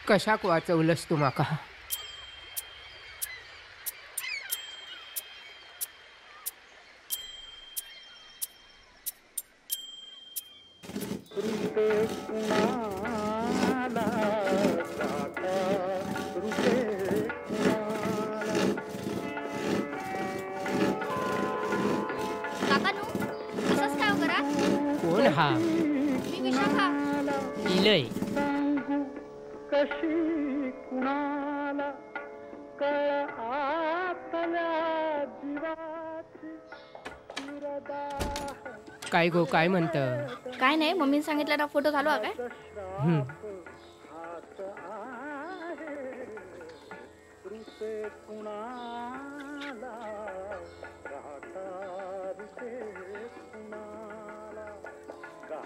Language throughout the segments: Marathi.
कशाक वाचवलंस तू माका? काकानू असंच काय हो करा? कोण हा? मी विशाखा. इलय कशी कुणाला कळ आपल्या जीवाची काय गो, काय म्हणत? काय नाही, मम्मीने सांगितलं ना फोटो घालू काय?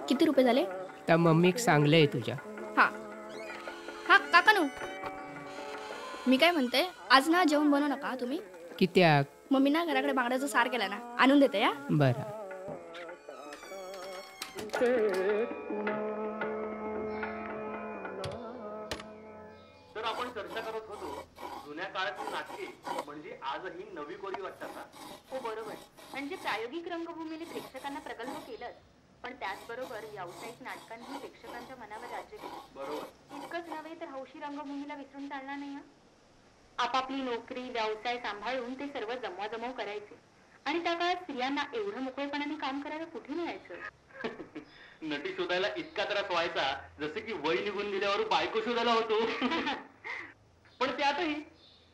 किती रुपये झाले? त्या मम्मीक सांगलंय तुझ्या. हा हा काकानू, मी काय म्हणते, आज ना जेवण बनवू नका तुम्ही. कित्याक? मम्मी ना घराकडे बांगड्याचा सार केला ना, आणून देते या. बरं. तर आपण चर्चा करत होतो जुन्या काळातील नाटके म्हणजे आजही नवी कोरी वाटतात ना? हो बरोबर. म्हणजे प्रायोगिक रंगभूमीने प्रेक्षकांना प्रगल्भ केलंच, पण त्याचबरोबर व्यावसायिक नाटकांनी प्रेक्षकांच्या मनावर राज्य केलं. बरोबर. इतकंच नव्हे तर हौशी रंगभूमीला विसरून चालणार नाही. आपापली नोकरी व्यवसाय सांभाळून ते सर्व जमवाजमव करायचे, आणि त्या काळात स्त्रियांना एवढं मोकळेपणाने काम करायला कुठे मिळायचं? नटी शोधायला इतका त्रास व्हायचा जसे की वय निघून गेल्यावर बायको शोधायला होतो. पण त्यातही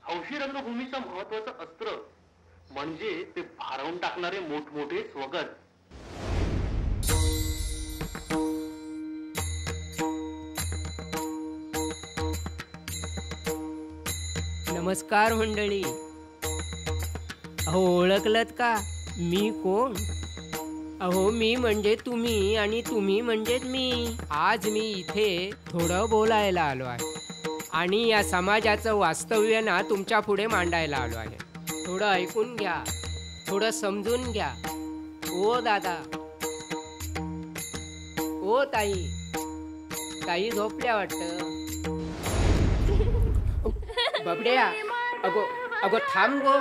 हौशी रंगभूमीचं महत्वाचं अस्त्र म्हणजे ते भारावून टाकणारे मोठमोठे स्वगत. नमस्कार मंडळी. अहो, ओळखलत का मी कोण? अहो, मी म्हणजे तुम्ही आणि तुम्ही म्हणजेच मी. आज मी इथे थोडं बोलायला आलो आहे आणि या समाजाचं वास्तव्य ना तुमच्या पुढे मांडायला आलो आहे. थोडं ऐकून घ्या, थोडं समजून घ्या. ओ दादा, ओ ताई, ताई झोपल्या वाटतं. बबड्या, अगो अगो थांब गो.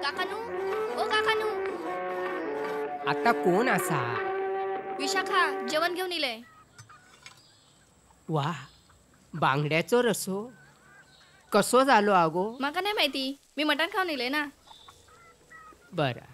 काकानू, ओ काकानू. आता कोण असा? विशाखा जेवण घेऊन इलय. वा, बांगड्याचो रसो कसो झालो अगो? माका नाही माहिती, मी मटण खाऊन इलय ना. बरं.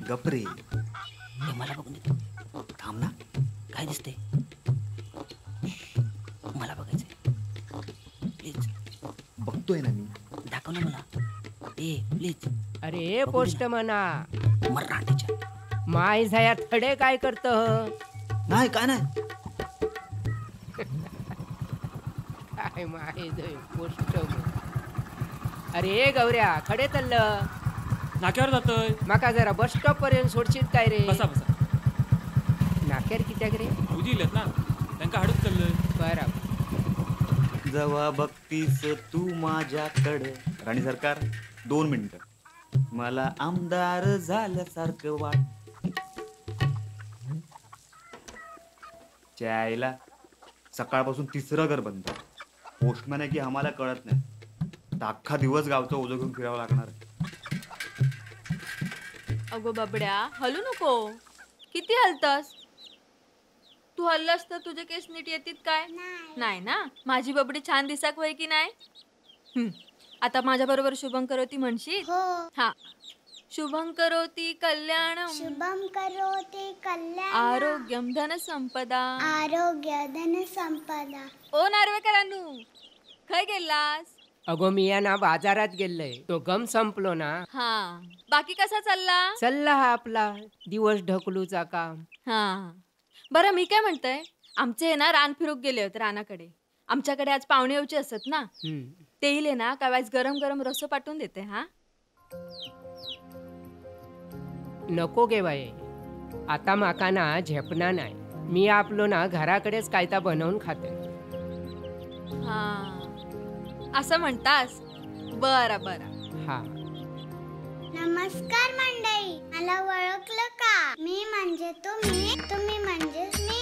गपरे, मला बघून देतो. थांब ना, काय दिसते? मला बघायचंय, प्लीज. बघतोय ना मी, दाखव ना मला. प्लीज. अरे पोस्ट म्हणा मराठीच्या माय झाया थडे काय करत? नाही, काय नाही. काय माय पोस्ट. अरे गौऱ्या, खडे चाललं नाक्यावर जातोय. माका जरा बस स्टॉप पर्यंत सोडशील काय रे? बसा बसा. नाक्यावर कित्याक रे? उजी इलेत ना, त्यांना हाडूच चाललंय. बरं. जेव्हा बघतीस तू माझ्याकडे, राणी सरकार 2 मिनिटं, मला आमदार झाल्यासारखं वाट. चायला सकाळपासून 3रं घर बंद. पोस्टमॅन आहे की आम्हाला कळत नाही. अख्खा दिवस गावचं ओझं घेऊन फिरावं लागणार. अगो बबड्या, हलू नको. किती हलतस? तू हल्लस तर तुझे केस नीट येतील काय? नाही ना. माझी बबडी छान दिसाक होय की नाही? आता माझ्या बरोबर शुभं करोती म्हणशील? हो. हा. शुभं करोती कल्याणम शुभम करोति कल्याण आरोग्यम धन संपदा. आरोग्य धन संपदा. ओ नार्वेकरांनू, खय गेलास? अगो मी या ना बाजारात गेलंय, तो गम संपलो ना. हा. बाकी कसा चालला? चालला हा आपला दिवस ढकलूचा काम. हा. बरं मी काय म्हणतोय, आमचे ना रान फिरूक गेले होते रानाकडे. आमच्याकडे आज पाहुणे येऊचे असत ना, ते येईल ना काय वाईस गरम गरम रस्सो पाठवून देते. हा नको गे बाये, आता माका ना झेपना नाही. मी आपलो ना घराकडेच कायता बनवून खाते. हा असं म्हणतास. बरं बरं. हा. नमस्कार मंडळी, मला ओळखलं का? मी म्हणजे तुम्ही, तुम्ही म्हणजे मी.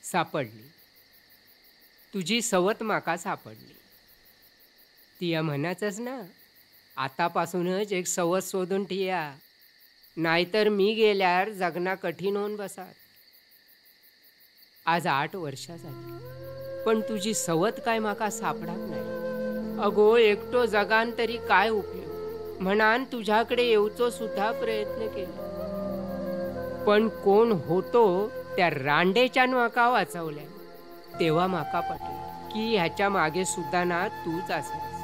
सापडली तुझी सवत माका सापडली. ती या म्हणाचंच ना, आतापासूनच एक सवत शोधून ठिया, नाहीतर मी गेल्यावर जगना कठीण होऊन बसात. आज 8 वर्ष झाली, पण तुझी सवत काय माका सापडत नाही. अगो एकटो जगान तरी काय उपयोग म्हणान तुझ्याकडे येऊचो सुद्धा प्रयत्न केला, पण कोण होतो त्या रांडेच्या माका वाचवल्या. तेव्हा माका पटलं की ह्याच्या मागे सुद्धा ना तूच असलास.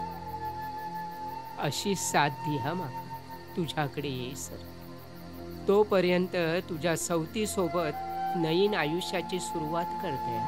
अशी साथ दी हा माका तुझ्याकडे येईस. तोपर्यंत तुझ्या सवती सोबत नवीन आयुष्याची सुरुवात करते.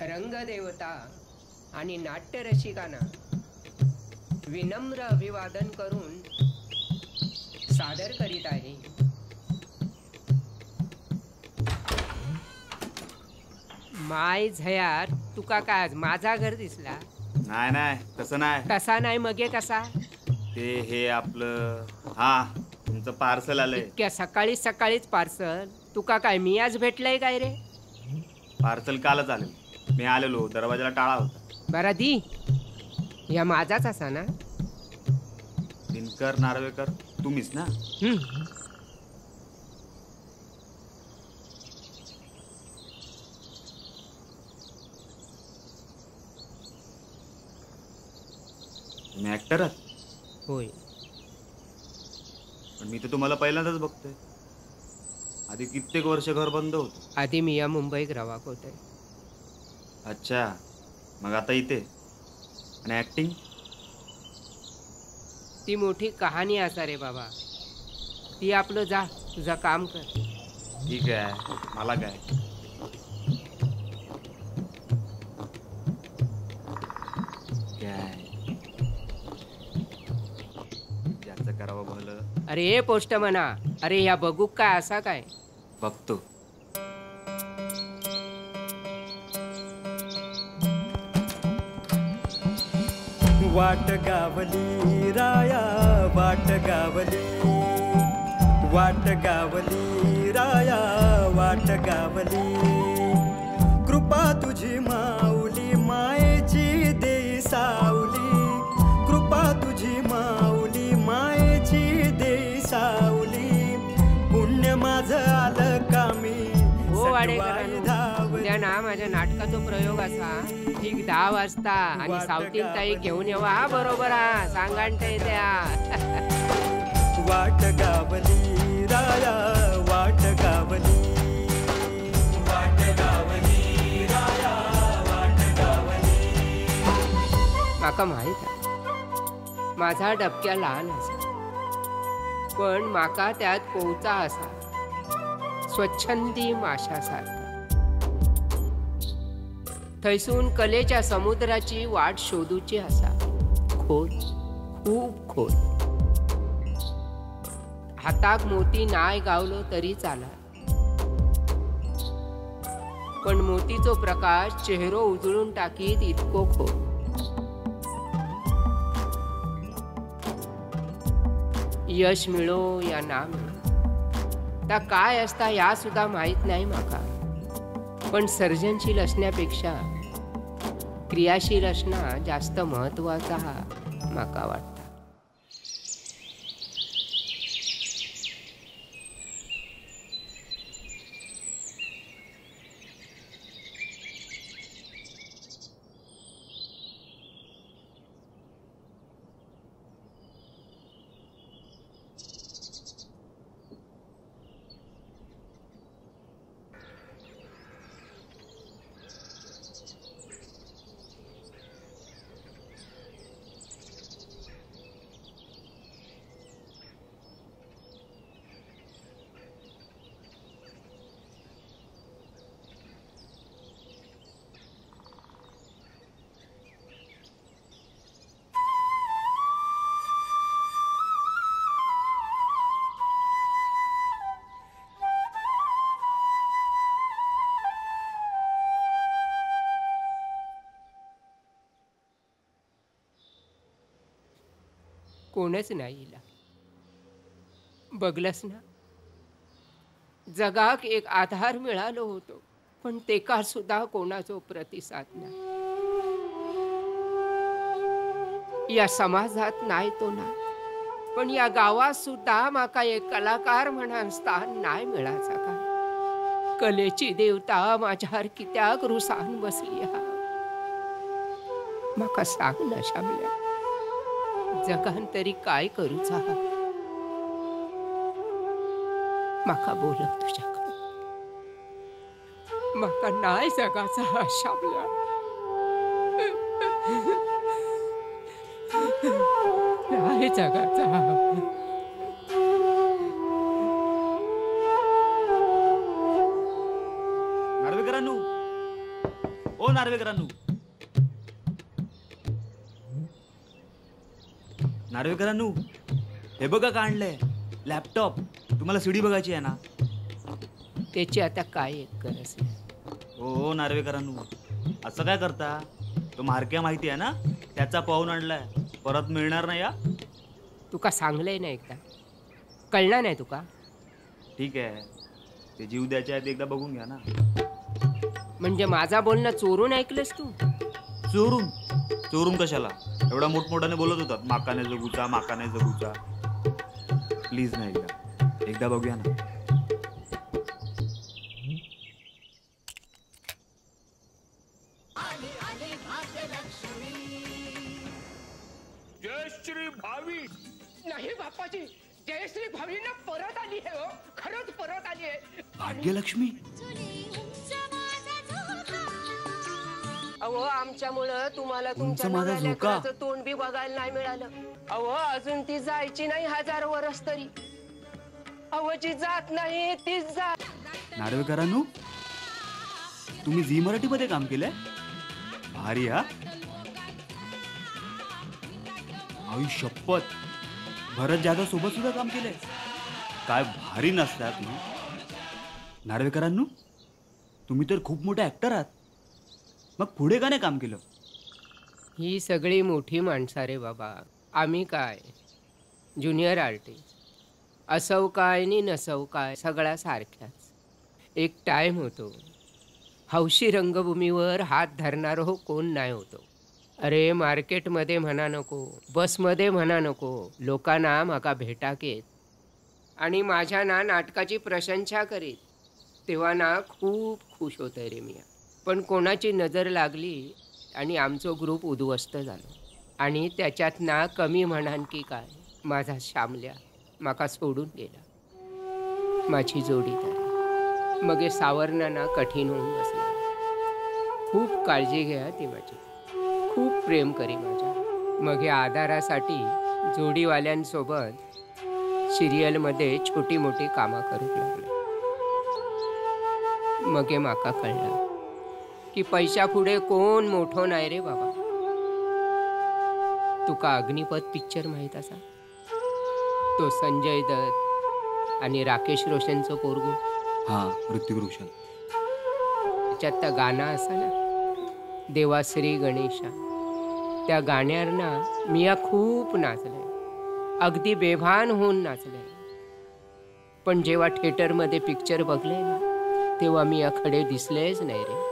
रंगदेवता आणि नाट्यरसिकांना विनम्र अभिवादन करून सादर करीत आहे माय झयार. तुका काय आज माझा घर दिसला? नाही नाही, तसं नाही. कसा नाही मगे कसा? ते हे आपलं, हा तुमचं पार्सल आलंय. इतक्या सकाळी सकाळीच पार्सल? तुका काय मी आज भेटलंय काय रे? पार्सल कालच आलेलं, मी आलेलो, दरवाजाला टाळा होता. बरा दी, या माझाच असा ना? दिनकर नार्वेकर तुम्हीच ना? तुम्ही ऍक्टर आहात? होय. पण मी तर तुम्हाला पहिल्यांदाच बघतोय. आधी कित्येक वर्ष घर बंद होतं. आधी मी या मुंबईत रवाक होते. अच्छा, मग आता इथे आणि ऍक्टिंग? ती मोठी कहाणी असा रे बाबा. ती आपलं जा, तुझं काम कर. ठीक आहे, मला काय. ज्याचं करावं भलं. अरे पोस्ट म्हणा. अरे ह्या बघू काय असा काय? बघतो. वाट गावली राया वाट गावली, वाट गावली राया वाट गावली. कृपा तुझी माऊली मायेची देई सावली, कृपा तुझी माऊली मायेची देई सावली. पुण्य माझं आलं कामी हो वाडेकरांनो, त्या ना माझ्या नाटकाचा प्रयोग असा ठीक 10 वाजता आणि सावतीन ताई घेऊन येवा. हा बरोबर हा सांगांट त्या. वाट गावली राया वाट गावली, वाट गावली राया वाट गावली. माका माहित आहे माझा डबक्या लहान असा, पण माका त्यात पोवचा असा स्वच्छंदी माशासारखा. थैसून कलेच्या समुद्राची वाट शोधूची असा खोल, खूप खोल. हाताक मोती नाय गावलो तरी चाला, पण मोतीचो प्रकाश चेहरो उजळून टाकीत इतको खोल. यश मिळो या ना मिळो त्या काय असता या सुद्धा माहित नाही माका, पण सर्जनशील असण्यापेक्षा क्रियाशील असणं जास्त महत्वाचा हा माका वाटतं. कोणच नाही इला. बघलस ना, जगाक एक आधार मिळालो होतो, पण तेका सुद्धा कोणाचो प्रतिसाद नाही. या समाजात नाही तो ना, पण या गावात सुद्धा माका एक कलाकार म्हणून स्थान नाही मिळाचा का. कलेची देवता माझ्यावर कित्याक रुसान बसली हा. माका सांग ना शामल्या, जगान तरी काय करूचा. माका बोलत तुझ्याकडे, माका नाही जगाचा हा शामल्या. नाही जगाचा. नार्वेकरांनो, ओ नार्वेकरांनो, नार्वेकरांनो, हे बघा का आणलंय लॅपटॉप. तुम्हाला सीडी बघायची आहे ना? त्याची आता काय एक गरज नाही. हो नार्वेकरांनो, असं काय करता? तो मार्क्या माहिती आहे ना, त्याचा पाहून आणलाय, परत मिळणार नाही. या तुका सांगलंय ना एकदा, कळणार नाही तुका? ठीक आहे, ते जीव द्यायचे आहेत एकदा बघून घ्या ना. म्हणजे माझा बोलणं चोरून ऐकलंस तू? चोरून चोरून कशाला? एवढा मोठमोठ्याने बोलत होतात, माकाने जगूचा, माकाने जगूचा. प्लीज नाही एकदा बघूया ना. जयश्री भावी. नाही बापाजी, जयश्री भावी ना परत आली आहे हो, खरंच परत आली आहे. भाग्यलक्ष्मी. अहो आमच्यामुळं तुम्हाला तुमच्या माझा नवऱ्या झोका. लेकराचं तोंड बी बघायला नाही मिळालं. अहो अजून ती जायची नाही 1000 वर्ष तरी. अहो जी जात नाही तीच जात. नार्वेकरांनो, तुम्ही झी मराठी मध्ये काम केलंय? भारी हा. आई शपथ, भरत जाधव सोबत सुद्धा काम केलंय. काय भारी नसता तुम्ही. नार्वेकरांनो, तुम्ही तर खूप मोठे ऍक्टर आहात. मग पुढे का नाही काम केलं? ही सगळी मोठी माणसं रे बाबा. आम्ही काय ज्युनियर आर्टिस्ट. असव काय नि नसव काय सगळ्या सारख्याच. एक टाइम होतो, हौशी रंगभूमीवर हात धरणार हो कोण नाही होतो. अरे मार्केटमध्ये म्हणा नको, बसमध्ये म्हणा नको, लोकांना माका भेटाक येत आणि माझ्या ना नाटकाची प्रशंसा करीत, तेव्हा ना खूप खुश होतंय रे मी. पण कोणाची नजर लागली आणि आमचं ग्रुप उद्ध्वस्त झालं. आणि त्याच्यात ना कमी म्हणान की काय, माझा श्यामल्या माका सोडून गेला. माझी जोडीदार मग हे सावरणं ना कठीण होऊन बसला. खूप काळजी घ्या ती माझी, खूप प्रेम करी माझ्या. मग या आधारासाठी जोडीवाल्यांसोबत सिरियलमध्ये छोटी मोठी कामं करू लागलो. मग हे माका कळलं की पैशा पुढे कोण मोठं नाही रे बाबा. तुका अग्निपथ पिक्चर माहीत असा? तो संजय दत्त आणि राकेश रोशनचं पोरगो. हा, ऋतिक रोशन. त्याच्यात त्या गाणं असं ना, देवाश्री गणेशा, त्या गाण्यावर ना मिया खूप नाचलंय, अगदी बेभान होऊन नाचलंय. पण जेव्हा थिएटरमध्ये पिक्चर बघले ना, तेव्हा मिया खडे दिसलेच नाही रे.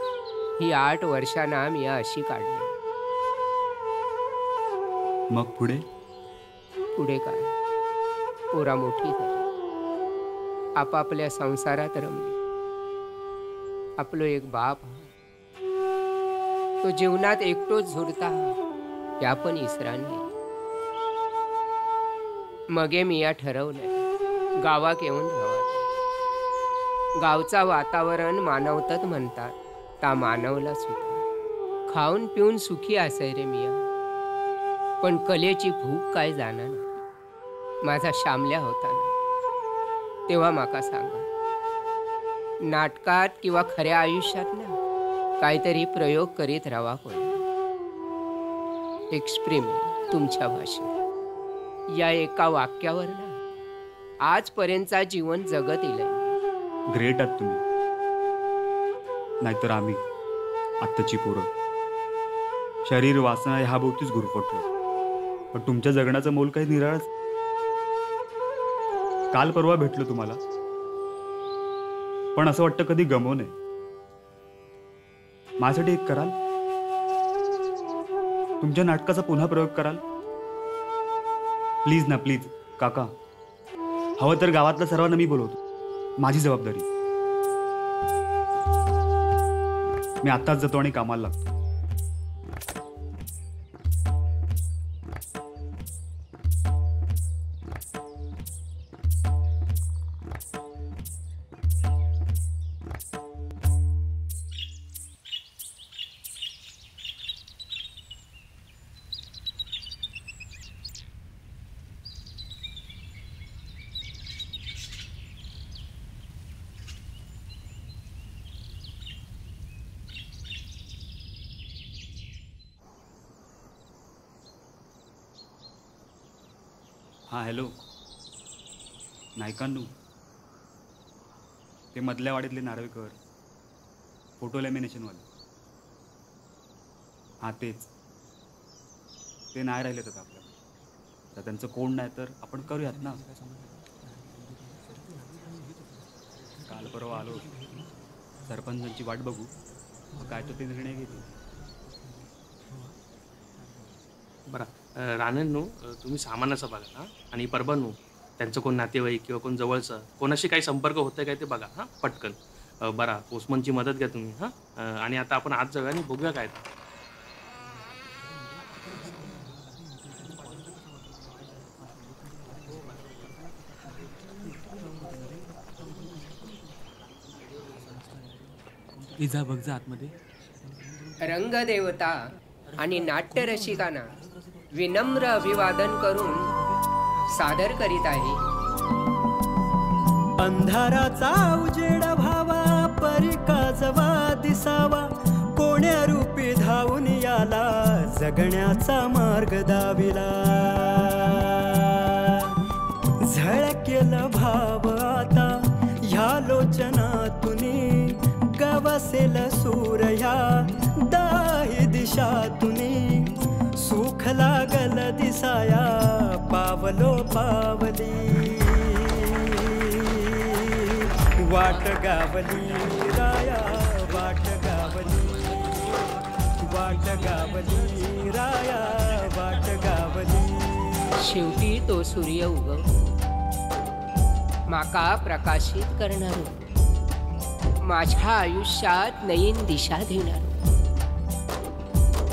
ही 8 वर्षांना मिया अशी काढली. मग पुढे पुढे काय, पोरा मोठी झाली, आपापल्या संसारात रमली. आपलो एक बाप हा, तो जीवनात एकटोच झुरता हा, या पण इसरान गेली. मगे मिया ठरवलंय गावाक येऊन राहावं. गावचा वातावरण मानवतत म्हणतात, ता मानवला सुद्धा. खाऊन पिऊन सुखी असाय रे मिया, पण कलेची भूक काय जाणार ना. माझा श्यामल्या होता ना, तेव्हा माका सांगा, नाटकात किंवा खऱ्या आयुष्यात ना काहीतरी प्रयोग करीत राहा. कोण एक्सपेरिमेंट तुमच्या भाषेत. या एका वाक्यावर ना आजपर्यंतचा जीवन जगत येईल. ग्रेट आहात तुम्ही. नाहीतर आम्ही आत्ताची पोरं शरीर वासना ह्या भोवतीच गुरफटलो. पण तुमच्या जगण्याचं मोल काही निराळच. काल परवा भेटलो तुम्हाला, पण असं वाटतं कधी गमवू नये. माझ्यासाठी एक कराल? तुमच्या नाटकाचा पुन्हा प्रयोग कराल? प्लीज ना प्लीज. काका, हवं तर गावातल्या सर्वांना मी बोलवतो. माझी जबाबदारी. मी आत्ताच जातो आणि कामाला लागतो. हां, हॅलो. नायकांनू, ते मधल्या वाडीतले नार्वेकर, फोटो लॅमिनेशनवाले. हां तेच. ते नाही राहिले तर आपल्याला. तर त्यांचं कोण नाही तर आपण करूयात ना. काल परवा आलो, सरपंचांची वाट बघू, काय तो ते निर्णय घेतील. बरं राणेंनो, तुम्ही सामानाचं बघा हां, आणि परबांनो त्यांचं कोण नातेवाईक किंवा कोण जवळचं कोणाशी काही संपर्क होतंय काय ते बघा हां पटकन. बरा पोस्टमनची मदत घ्या तुम्ही हां. आणि आता आपण आज जाऊया आणि बघूया काय ते. जा बघ जा आतमध्ये. रंगदेवता आणि नाट्यरसिकांना विनम्र अभिवादन करून सादर करीत आहे अंधाराचा उजेड भावा परिकाजवा दिसावा कोण्या रूपी धावून याला जगण्याचा मार्ग दाविला झळकेल भाव आता ह्या लोचनातुनी गवसेल सूर्या दाही दिशातुनी सुख लागल दिसाया पावलो पावली वाट गावली राया वाट गावली राया वाट गावली. शेवटी तो सूर्य उगव माका प्रकाशित करणारो माझ्या आयुष्यात नवीन दिशा देणारो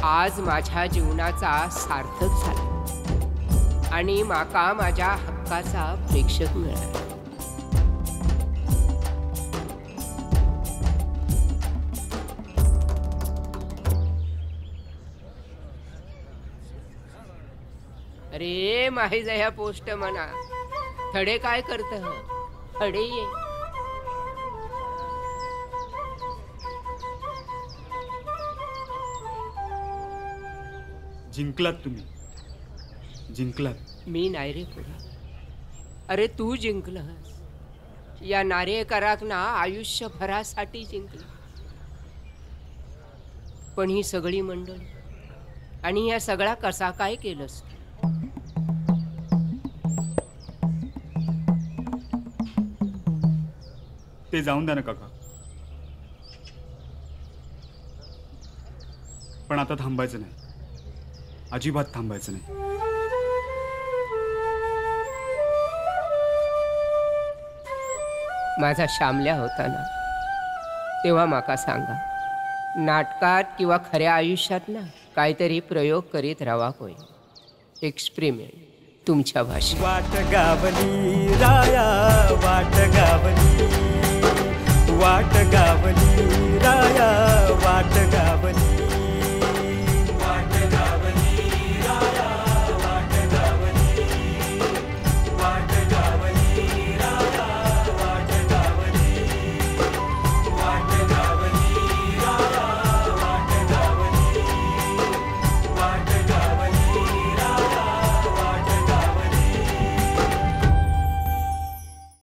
आज माझ्या जीवनाचा सार्थक झाला आणि माका माझ्या हक्काचा प्रेक्षक मिळाला. अरे माहीत ह्या पोस्ट म्हणा थडे काय करत थडे ये. जिंकलात तुम्ही जिंकलात. मी नाही रे पुढे. अरे तू जिंकलंस. या नारेकराक ना आयुष्यभरासाठी जिंकलं. पण ही सगळी मंडळी आणि या सगळा कसा काय केलंस. ते जाऊन द्या ना काका. पण आता थांबायचं नाही, अजिबात थांबायचं नाही. माझा शामल्या होता ना तेव्हा माका सांगा नाटकात किंवा खऱ्या आयुष्यात ना काहीतरी प्रयोग करीत राहा. होय एक्सपेरिमेंट तुमच्या भाषेत. वाट गावली राया वाट गावली